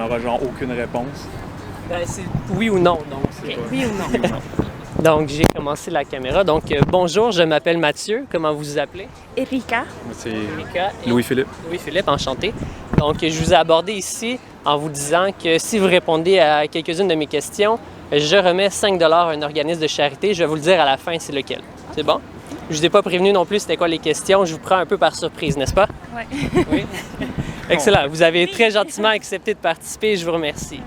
aura genre aucune réponse. Ben, c'est oui ou non. Donc, Okay. Oui ou non? Oui ou non? donc j'ai commencé la caméra. Donc, bonjour, je m'appelle Mathieu. Comment vous vous appelez? Erika? Moi, c'est Erika et Louis-Philippe. Louis-Philippe, enchanté. Donc, je vous ai abordé ici en vous disant que si vous répondez à quelques-unes de mes questions, je remets 5 $ à un organisme de charité. Je vais vous le dire à la fin, c'est lequel. C'est bon? Je ne vous ai pas prévenu non plus c'était quoi les questions. Je vous prends un peu par surprise, n'est-ce pas? Oui. Oui. Excellent. Vous avez très gentiment accepté de participer. Je vous remercie.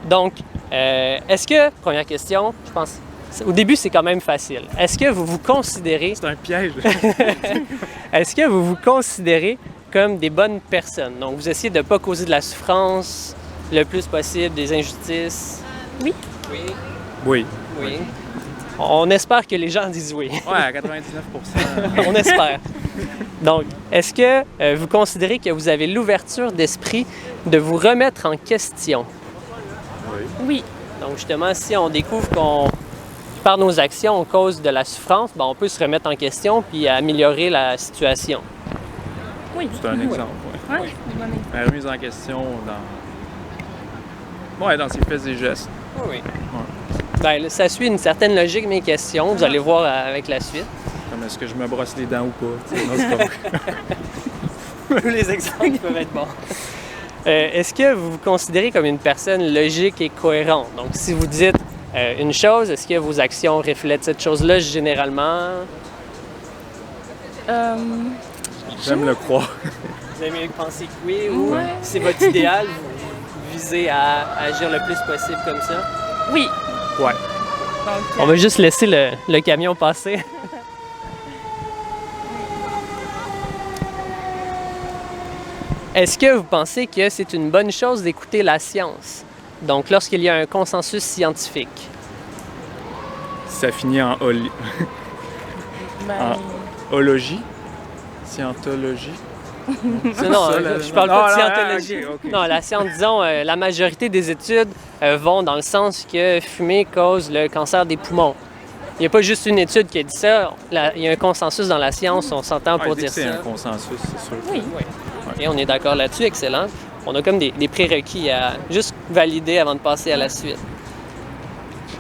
Donc, est-ce que, première question, je pense, au début, c'est quand même facile. Est-ce que vous vous considérez, C'est un piège. est-ce que vous vous considérez comme des bonnes personnes? Donc, vous essayez de ne pas causer de la souffrance le plus possible, des injustices? Oui. Oui. Oui. Oui. On espère que les gens disent oui. Ouais, à 99%. On espère. Donc, est-ce que vous considérez que vous avez l'ouverture d'esprit de vous remettre en question? Oui. Oui. Donc, justement, si on découvre qu'on, par nos actions, on cause de la souffrance, ben, on peut se remettre en question puis améliorer la situation. Oui. C'est un exemple. Ouais. Oui. Bon exemple. La remise en question dans ses faits et gestes. Oui. Ben, ça suit une certaine logique, mes questions. Vous allez voir avec la suite. Comme est-ce que je me brosse les dents ou pas? Non, c'est pas vrai. Tous les exemples peuvent être bons. Est-ce que vous vous considérez comme une personne logique et cohérente? Donc, si vous dites une chose, est-ce que vos actions reflètent cette chose-là généralement? J'aime le croire. Vous aimez penser que oui ou Ouais. c'est votre idéal, vous visez à agir le plus possible comme ça? Oui. Ouais. Donc, On va juste laisser le camion passer. Est-ce que vous pensez que c'est une bonne chose d'écouter la science? Donc, lorsqu'il y a un consensus scientifique. Ça finit en ben, ologie? Scientologie? Non, ça, je parle pas de non, scientologie. ok. Non, la science, disons, la majorité des études vont dans le sens que fumer cause le cancer des poumons. Il n'y a pas juste une étude qui a dit ça. Il y a un consensus dans la science, on s'entend pour Ouais, dès dire que c'est ça. un consensus, c'est sûr. oui. Oui. Et on est d'accord là-dessus, excellent. On a comme des prérequis à juste valider avant de passer à la suite.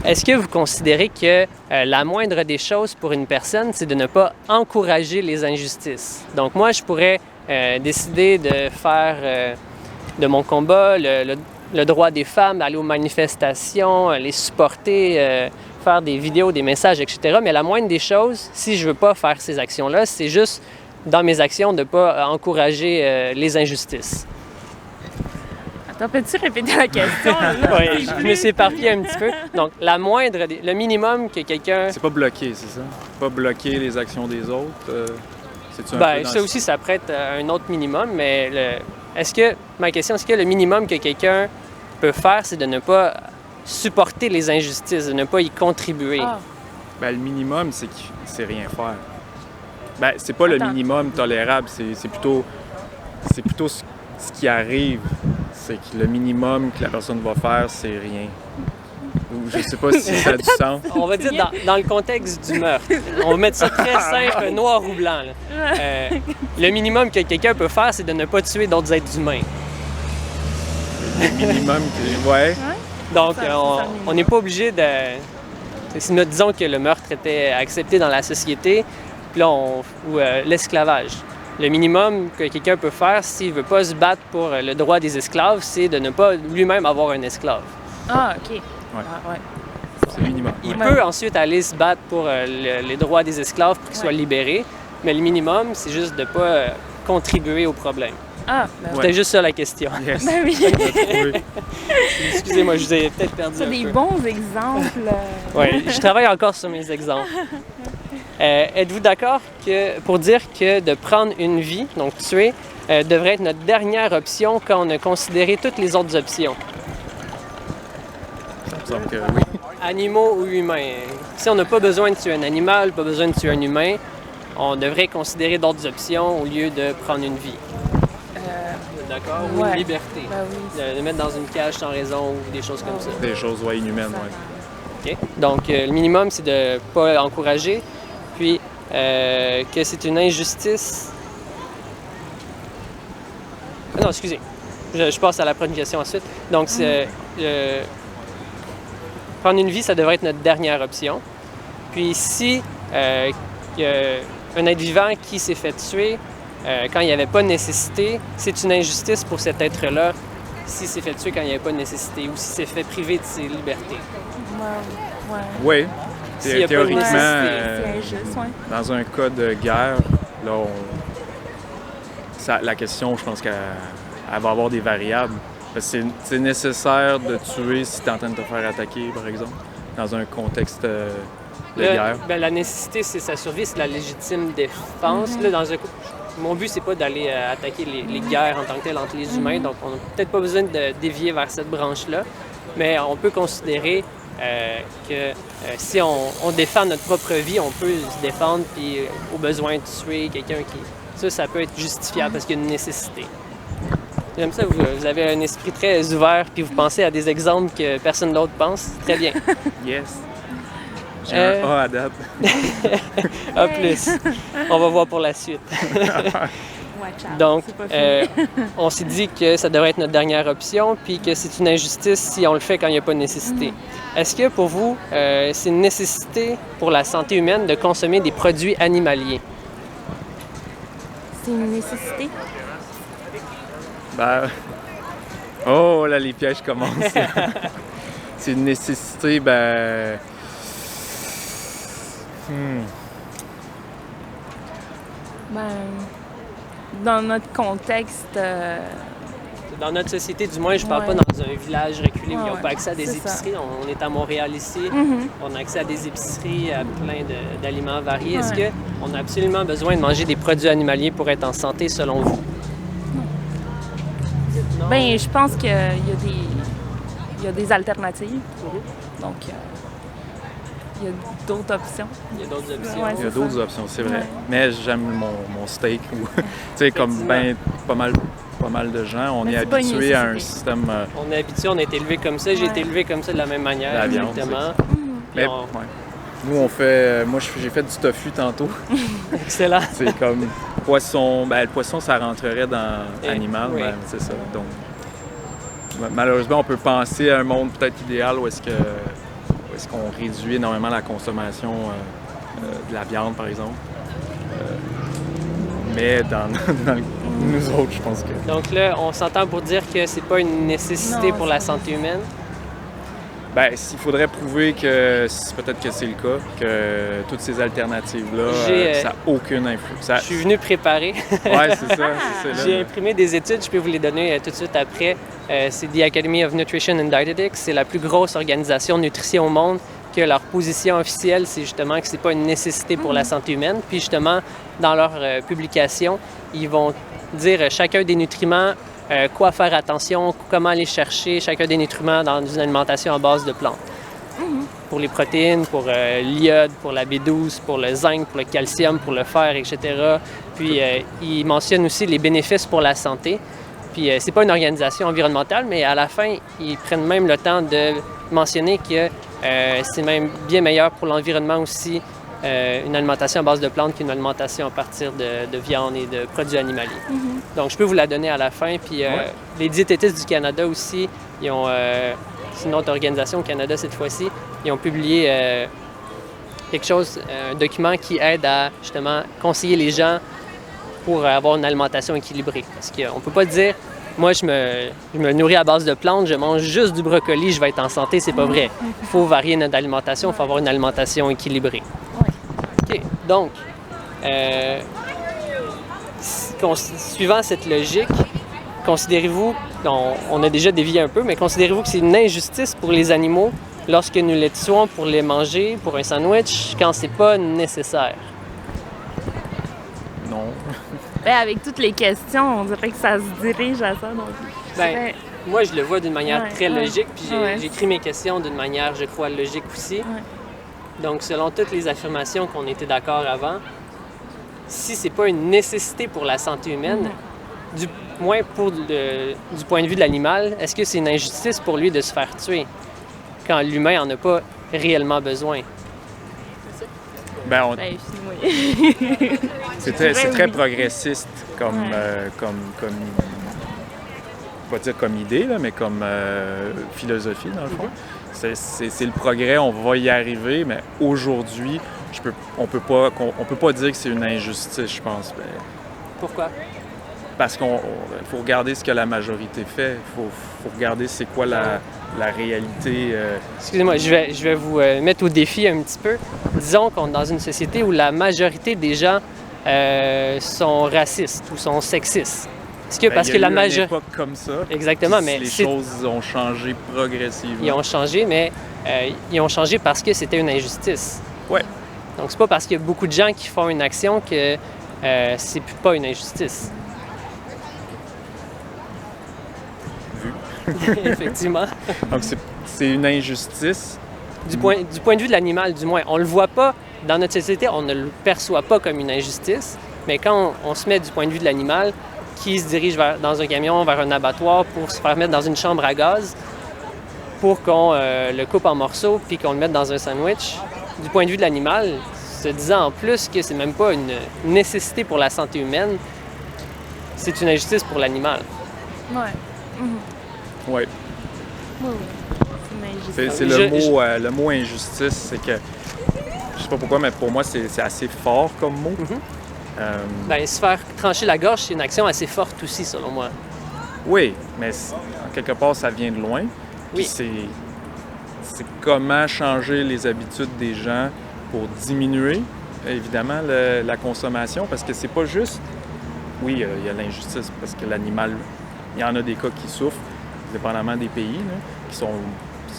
Est-ce que vous considérez que la moindre des choses pour une personne, c'est de ne pas encourager les injustices? Donc moi, je pourrais décider de faire de mon combat le droit des femmes, d'aller aux manifestations, les supporter, faire des vidéos, des messages, etc. Mais la moindre des choses, si je ne veux pas faire ces actions-là, c'est juste dans mes actions de ne pas encourager les injustices. Attends, peux-tu répéter la question? là? Oui, je me suis éparpillé un petit peu. Donc, la moindre, le minimum que quelqu'un... C'est pas bloquer, c'est ça? Pas bloquer les actions des autres. C'est-tu un peu Ben, dans ça aussi, ça prête à un autre minimum, mais ma question, est-ce que le minimum que quelqu'un peut faire, c'est de ne pas supporter les injustices, de ne pas y contribuer? Ah, Ben, le minimum, c'est rien faire. Ben, c'est pas le Attends. minimum tolérable, c'est plutôt ce qui arrive. C'est que le minimum que la personne va faire, c'est rien. Ou je sais pas si ça a du sens. On va dire dans le contexte du meurtre. On va mettre ça très simple, noir ou blanc. Là. Le minimum que quelqu'un peut faire, c'est de ne pas tuer d'autres êtres humains. Le minimum que... Ouais. Donc, C'est ça, c'est ça, le on n'est pas obligé de... Si nous disons que le meurtre était accepté dans la société, puis là, ou l'esclavage. Le minimum que quelqu'un peut faire s'il ne veut pas se battre pour le droit des esclaves, c'est de ne pas lui-même avoir un esclave. ah, OK. Ouais. Ah, ouais. C'est le minimum. Il Ouais. peut ensuite aller se battre pour les droits des esclaves pour qu'ils soient libérés, mais le minimum, c'est juste de ne pas contribuer au problème. Ah, ben oui. C'était juste ça la question. Yes. Ben oui. On a trouvé. Excusez-moi, je vous ai peut-être perdu C'est un des peu. bons exemples. Oui, je travaille encore sur mes exemples. Êtes-vous d'accord pour dire que de prendre une vie, donc tuer, devrait être notre dernière option quand on a considéré toutes les autres options? Ça me semble que oui. Animaux ou humains. Si on n'a pas besoin de tuer un animal, pas besoin de tuer un humain, on devrait considérer d'autres options au lieu de prendre une vie. D'accord? Ou Ouais. une liberté. Ben oui. De mettre dans une cage sans raison ou des choses comme ça. Des choses inhumaines, ouais. OK? Donc, le minimum, c'est de ne pas encourager. Puis, que c'est une injustice. Ah non, excusez. je passe à la prochaine question ensuite. Donc, prendre une vie, ça devrait être notre dernière option. Puis si il y a un être vivant qui s'est fait tuer quand il n'y avait pas de nécessité, c'est une injustice pour cet être-là s'il s'est fait tuer quand il n'y avait pas de nécessité ou s'il s'est fait priver de ses libertés. Oui. S'il y a pas de Théoriquement, nécessité. C'est injuste, ouais. dans un cas de guerre, là, la question, je pense qu'elle va avoir des variables. Parce que c'est nécessaire de tuer si tu es en train de te faire attaquer, par exemple, dans un contexte de guerre. Ben, la nécessité, c'est sa survie, c'est la légitime défense. Là, dans mon but, c'est pas d'aller attaquer les guerres en tant que telles entre les humains, donc on n'a peut-être pas besoin de dévier vers cette branche-là, mais on peut considérer que si on défend notre propre vie, on peut se défendre, puis au besoin de tuer quelqu'un qui... Ça peut être justifiable parce qu'il y a une nécessité. J'aime ça, vous avez un esprit très ouvert, puis vous pensez à des exemples que personne d'autre pense. Très bien. Yes. J'ai un A à date. A+. On va voir pour la suite. Watch out, Donc, c'est pas fini. on s'est dit que ça devrait être notre dernière option, puis que c'est une injustice si on le fait quand il n'y a pas de nécessité. Est-ce que pour vous, c'est une nécessité pour la santé humaine de consommer des produits animaliers? C'est une nécessité. Ben... Oh, là, les pièges commencent. C'est une nécessité, ben... Ben, dans notre contexte, Dans notre société, du moins, je ne parle Ouais. pas dans un village reculé où ils n'ont Ouais, pas accès à des c'est ça. épiceries. On est à Montréal ici. Mhm. On a accès à des épiceries, à plein d'aliments variés. Est-ce Ouais. qu'on a absolument besoin de manger des produits animaliers pour être en santé, selon vous? Non. Ben, je pense qu'il y a des alternatives. Donc, il y a d'autres options. Il y a d'autres options. Ouais, Il y a c'est d'autres ça. options, c'est vrai. Ouais. Mais j'aime mon steak. Ou... tu sais, comme ben, pas mal de gens, on Mais est c'est pas une habitué à un nécessité. système... On est habitué, on a été élevé comme ça. J'ai Ouais. été élevé comme ça de la même manière. La viande, exactement. Mais, Puis on- ouais. Nous, on fait... Moi, j'ai fait du tofu tantôt. Excellent. C'est comme poisson... Ben, le poisson, ça rentrerait dans Et- animal, oui. ben, c'est ça. Donc, malheureusement, on peut penser à un monde peut-être idéal où est-ce qu'on réduit énormément la consommation de la viande, par exemple. Mais dans nous autres, je pense que... Donc là, on s'entend pour dire que c'est pas une nécessité Non, pour la santé humaine. Ben, s'il faudrait prouver que peut-être que c'est le cas, que toutes ces alternatives-là, J'ai, ça n'a aucune influence. Je suis venu préparer. Ouais, c'est ça. C'est J'ai là. imprimé des études, je peux vous les donner tout de suite après. C'est The Academy of Nutrition and Dietetics. C'est la plus grosse organisation de nutrition au monde, que leur position officielle, c'est justement que c'est pas une nécessité pour la santé humaine. Puis justement, dans leur publication, ils vont dire chacun des nutriments, quoi faire attention, comment aller chercher chacun des nutriments dans une alimentation à base de plantes. Pour les protéines, pour l'iode, pour la B12, pour le zinc, pour le calcium, pour le fer, etc. Puis ils mentionnent aussi les bénéfices pour la santé. Puis c'est pas une organisation environnementale, mais à la fin, ils prennent même le temps de mentionner que c'est même bien meilleur pour l'environnement aussi, une alimentation à base de plantes qu'une alimentation à partir de viande et de produits animaliers. Donc je peux vous la donner à la fin. Puis les diététistes du Canada aussi, ils ont, c'est une autre organisation au Canada cette fois-ci, ils ont publié quelque chose, un document qui aide à justement conseiller les gens pour avoir une alimentation équilibrée. Parce qu'on ne peut pas dire, moi je me nourris à base de plantes, je mange juste du brocoli, je vais être en santé, c'est pas vrai. Il faut varier notre alimentation, il faut avoir une alimentation équilibrée. OK, donc, suivant cette logique, considérez-vous, on a déjà dévié un peu, mais considérez-vous que c'est une injustice pour les animaux lorsque nous les tuons pour les manger, pour un sandwich, quand c'est pas nécessaire? Non. Ben, avec toutes les questions, on dirait que ça se dirige à ça. Donc, Ben, moi, je le vois d'une manière Ouais, très ouais. logique, puis Ouais. j'écris mes questions d'une manière, je crois, logique aussi. Donc, selon toutes les affirmations qu'on était d'accord avant, si c'est pas une nécessité pour la santé humaine, du moins du point de vue de l'animal, est-ce que c'est une injustice pour lui de se faire tuer quand l'humain en a pas réellement besoin? Ben, ben, oui. c'est dirais très oui. progressiste comme pas dire comme idée, là, mais comme philosophie, dans le fond. C'est le progrès, on va y arriver, mais aujourd'hui, on peut pas dire que c'est une injustice, je pense. Ben, Pourquoi? parce qu'il faut regarder ce que la majorité fait. Il faut regarder c'est quoi la réalité. Excusez-moi, je vais vous mettre au défi un petit peu. Disons qu'on est dans une société où la majorité des gens sont racistes ou sont sexistes. Est-ce que parce que la majorité... pas comme ça. Exactement, mais les choses ont changé progressivement. Ils ont changé, mais ils ont changé parce que c'était une injustice. Ouais. Donc c'est pas parce qu'il y a beaucoup de gens qui font une action que c'est plus pas une injustice. Effectivement. Donc c'est une injustice. Du point de vue de l'animal, du moins. On le voit pas dans notre société, on ne le perçoit pas comme une injustice, mais quand on se met du point de vue de l'animal, qui se dirige dans un camion, vers un abattoir pour se faire mettre dans une chambre à gaz, pour qu'on le coupe en morceaux puis qu'on le mette dans un sandwich, du point de vue de l'animal, se disant en plus que c'est même pas une nécessité pour la santé humaine, c'est une injustice pour l'animal. Ouais. Ouais. Oui. C'est le mot injustice, c'est que je sais pas pourquoi, mais pour moi c'est assez fort comme mot. Ben, se faire trancher la gorge, c'est une action assez forte aussi, selon moi. Oui, mais en quelque part, ça vient de loin. Oui. C'est comment changer les habitudes des gens pour diminuer, évidemment, la consommation, parce que c'est pas juste... Oui, il y a l'injustice, parce que l'animal, il y en a des cas qui souffrent, dépendamment des pays, là, qui sont...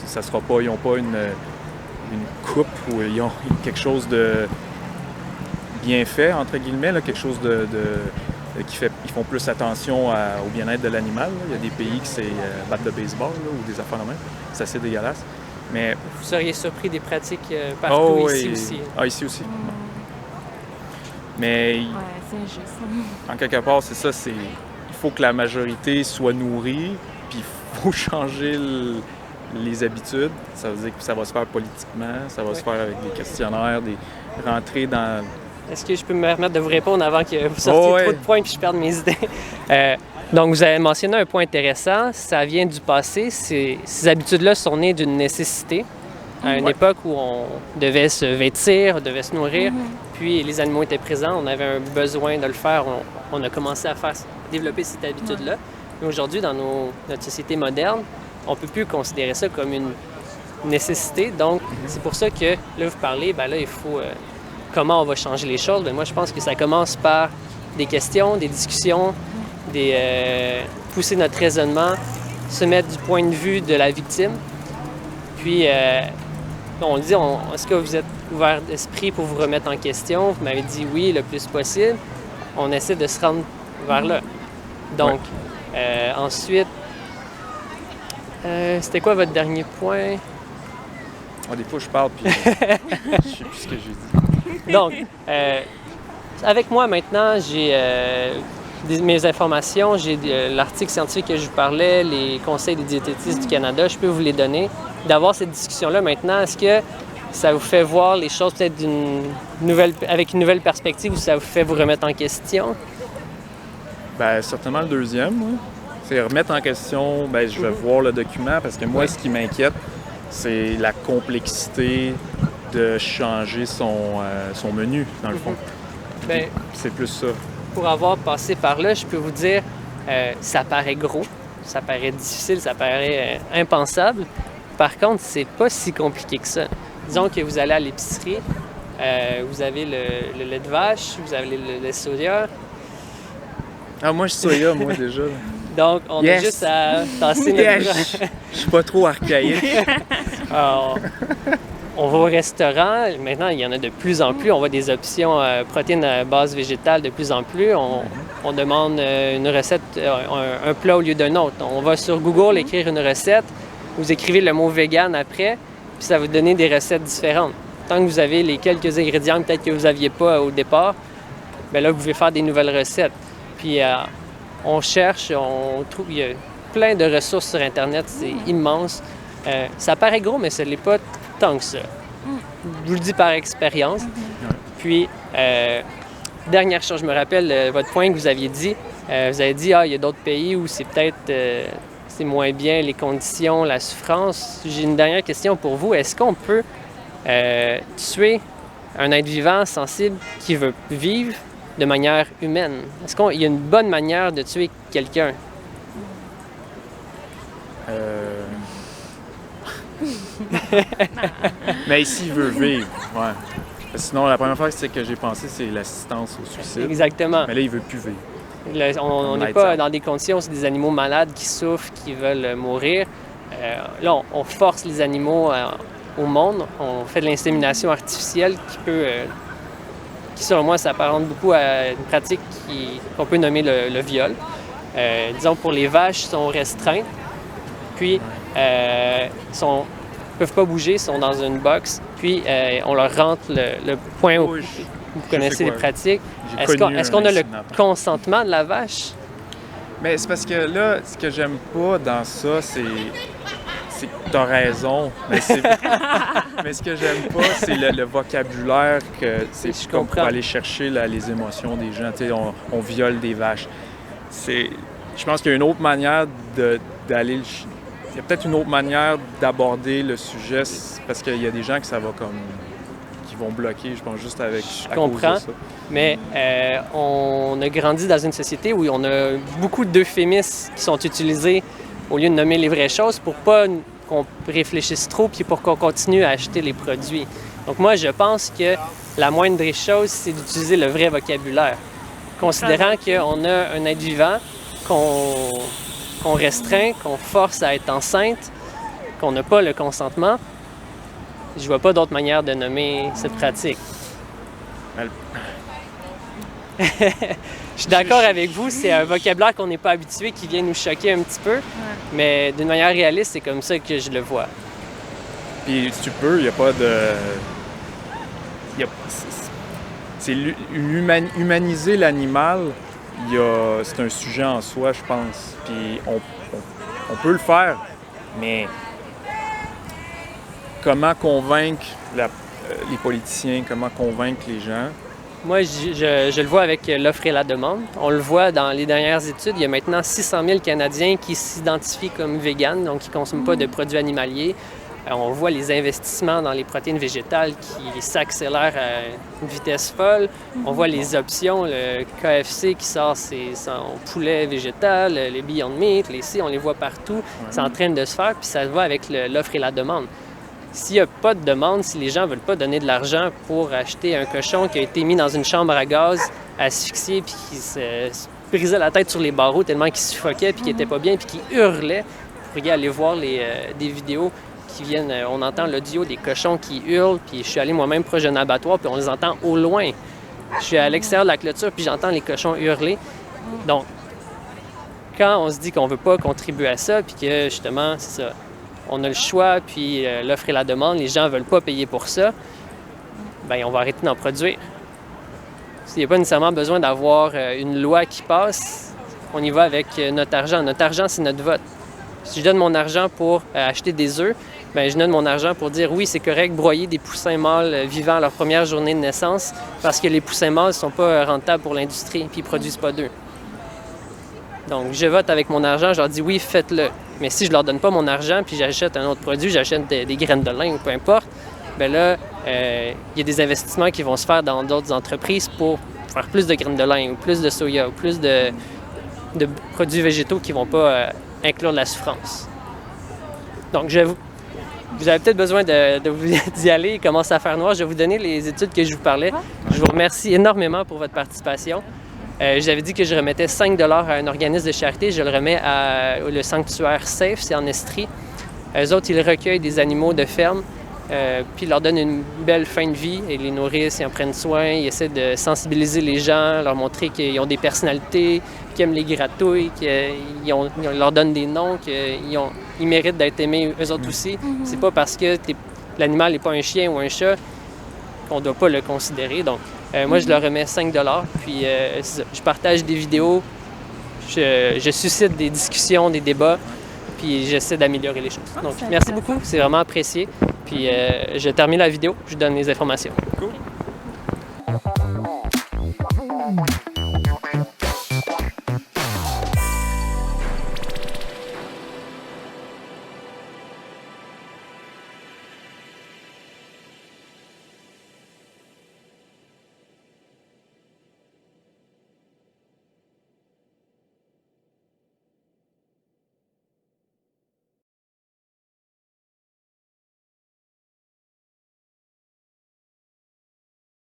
Ça sera pas... Ils n'ont pas une coupe ou ils ont quelque chose de bien fait, entre guillemets, là, quelque chose ils font plus attention au bien-être de l'animal. Là. Il y a des pays qui c'est batte de baseball là, ou des affaires de même. C'est assez dégueulasse. Mais... Vous seriez surpris des pratiques partout ici aussi. Ah, ici aussi. Mais... Ouais, c'est injuste. En quelque part, c'est ça. Il faut que la majorité soit nourrie, puis il faut changer les habitudes. Ça veut dire que ça va se faire politiquement, ça va se faire avec des questionnaires, rentrer dans... Est-ce que je peux me permettre de vous répondre avant que vous sortiez trop de points et que je perde mes idées? Donc, vous avez mentionné un point intéressant. Ça vient du passé. Ces habitudes-là sont nées d'une nécessité. À une époque où on devait se vêtir, on devait se nourrir, puis les animaux étaient présents, on avait un besoin de le faire. On a commencé à développer cette habitude-là. Mais aujourd'hui, dans notre société moderne, on ne peut plus considérer ça comme une nécessité. Donc, c'est pour ça que, là, vous parlez, ben là, il faut... comment on va changer les choses? Bien, moi, je pense que ça commence par des questions, des discussions, pousser notre raisonnement, se mettre du point de vue de la victime. Puis, on dit, est-ce que vous êtes ouvert d'esprit pour vous remettre en question? Vous m'avez dit oui, le plus possible. On essaie de se rendre vers là. Donc, ensuite, c'était quoi votre dernier point? Des fois, je parle, puis je sais plus ce que j'ai dit. Donc, avec moi maintenant, j'ai mes informations, j'ai l'article scientifique que je vous parlais, les conseils des diététistes du Canada, je peux vous les donner. D'avoir cette discussion-là maintenant, est-ce que ça vous fait voir les choses peut-être avec une nouvelle perspective ou ça vous fait vous remettre en question? Bien, certainement le deuxième, oui. C'est remettre en question, bien, je vais voir le document parce que moi, ce qui m'inquiète, c'est la complexité de changer son menu, dans le fond. Bien, c'est plus ça. Pour avoir passé par là, je peux vous dire, ça paraît gros, ça paraît difficile, ça paraît impensable. Par contre, c'est pas si compliqué que ça. Disons que vous allez à l'épicerie, vous avez le lait de vache, vous avez le lait soya. Ah, moi, je suis soya, moi, déjà. Donc, on a juste à tasser notre... Je suis pas trop archaïque. Alors, on va au restaurant. Maintenant, il y en a de plus en plus. On voit des options protéines à base végétale de plus en plus. On demande une recette, un plat au lieu d'un autre. On va sur Google écrire une recette. Vous écrivez le mot vegan après, puis ça va vous donner des recettes différentes. Tant que vous avez les quelques ingrédients peut-être que vous n'aviez pas au départ, bien là, vous pouvez faire des nouvelles recettes. Puis on cherche, on trouve, il y a plein de ressources sur Internet, c'est immense. Ça paraît gros, mais ce n'est pas tant que ça. Je vous le dis par expérience. Puis, dernière chose, je me rappelle votre point que vous aviez dit, Vous avez dit, il y a d'autres pays où c'est peut-être c'est moins bien, les conditions, la souffrance. J'ai une dernière question pour vous. Est-ce qu'on peut tuer un être vivant, sensible, qui veut vivre de manière humaine? Est-ce qu'il y a une bonne manière de tuer quelqu'un? Mais s'il veut vivre, ouais. Sinon, la première fois que j'ai pensé, c'est l'assistance au suicide. Exactement. Mais là, il veut plus vivre. On n'est pas dans des conditions où c'est des animaux malades qui souffrent, qui veulent mourir. Là, on force les animaux au monde. On fait de l'insémination artificielle qui selon moi, s'apparente beaucoup à une pratique qu'on peut nommer le viol. Disons, pour les vaches, ils sont restreints. Puis, peuvent pas bouger, sont dans une box. Puis, on leur rentre le point où vous connaissez les pratiques. Est-ce qu'on a le consentement de la vache? Mais c'est parce que là, ce que j'aime pas dans ça, c'est que tu as raison. Mais ce que j'aime pas, c'est le vocabulaire que c'est comme pour aller chercher les émotions des gens. Tu sais, on viole des vaches. Je pense qu'il y a une autre manière d'aller... Il y a peut-être une autre manière d'aborder le sujet parce qu'il y a des gens que ça va comme... qui vont bloquer, je pense, juste avec... Je comprends, mais on a grandi dans une société où on a beaucoup d'euphémismes qui sont utilisés au lieu de nommer les vraies choses pour pas qu'on réfléchisse trop puis pour qu'on continue à acheter les produits. Donc moi, je pense que la moindre des choses, c'est d'utiliser le vrai vocabulaire. Considérant qu'on a un être vivant qu'on restreint, qu'on force à être enceinte, qu'on n'a pas le consentement, je vois pas d'autre manière de nommer cette pratique. Je suis d'accord avec vous, c'est un vocabulaire qu'on n'est pas habitué, qui vient nous choquer un petit peu, mais d'une manière réaliste, c'est comme ça que je le vois. Puis si tu peux, il n'y a pas de... C'est humaniser l'animal, c'est un sujet en soi, je pense. Puis on peut le faire, mais comment convaincre les politiciens, comment convaincre les gens? Moi, je le vois avec l'offre et la demande. On le voit dans les dernières études. Il y a maintenant 600 000 Canadiens qui s'identifient comme véganes, donc qui ne consomment pas de produits animaliers. On voit les investissements dans les protéines végétales qui s'accélèrent à une vitesse folle. On voit les options, le KFC qui sort son poulet végétal, les Beyond Meat, on les voit partout. C'est en train de se faire, puis ça va avec l'offre et la demande. S'il n'y a pas de demande, si les gens ne veulent pas donner de l'argent pour acheter un cochon qui a été mis dans une chambre à gaz, asphyxié, puis qui se brisait la tête sur les barreaux tellement qu'il suffoquait, puis qui n'était pas bien, puis qui hurlait, vous pourriez aller voir des vidéos qui viennent, on entend l'audio des cochons qui hurlent, puis je suis allé moi-même proche d'un abattoir, puis on les entend au loin. Je suis à l'extérieur de la clôture, puis j'entends les cochons hurler. Donc, quand on se dit qu'on ne veut pas contribuer à ça, puis que justement, c'est ça, on a le choix, puis l'offre et la demande, les gens ne veulent pas payer pour ça, bien, on va arrêter d'en produire. S'il n'y a pas nécessairement besoin d'avoir une loi qui passe, on y va avec notre argent. Notre argent, c'est notre vote. Si je donne mon argent pour acheter des œufs, bien, je donne mon argent pour dire oui, c'est correct, broyer des poussins mâles vivants à leur première journée de naissance parce que les poussins mâles ne sont pas rentables pour l'industrie puis ils ne produisent pas d'œufs. Donc, je vote avec mon argent, je leur dis oui, faites-le. Mais si je leur donne pas mon argent puis j'achète un autre produit, j'achète des graines de lin ou peu importe, bien là, il y a des investissements qui vont se faire dans d'autres entreprises pour faire plus de graines de lin ou plus de soya ou plus de produits végétaux qui ne vont pas inclure la souffrance. Donc, vous avez peut-être besoin d'y aller, il commence à faire noir. Je vais vous donner les études que je vous parlais. Je vous remercie énormément pour votre participation. J'avais dit que je remettais 5 $ à un organisme de charité. Je le remets le sanctuaire Safe, c'est en Estrie. Eux autres, ils recueillent des animaux de ferme, puis ils leur donnent une belle fin de vie. Ils les nourrissent, ils en prennent soin, ils essaient de sensibiliser les gens, leur montrer qu'ils ont des personnalités, qu'ils aiment les gratouilles, qu'ils leur donnent des noms, qu'ils méritent d'être aimés eux autres aussi. C'est pas parce que l'animal n'est pas un chien ou un chat qu'on ne doit pas le considérer. Donc, moi, je leur remets 5 $, puis je partage des vidéos, je suscite des discussions, des débats, puis j'essaie d'améliorer les choses. Donc, merci beaucoup, c'est vraiment apprécié. Puis, je termine la vidéo, je donne les informations. Cool.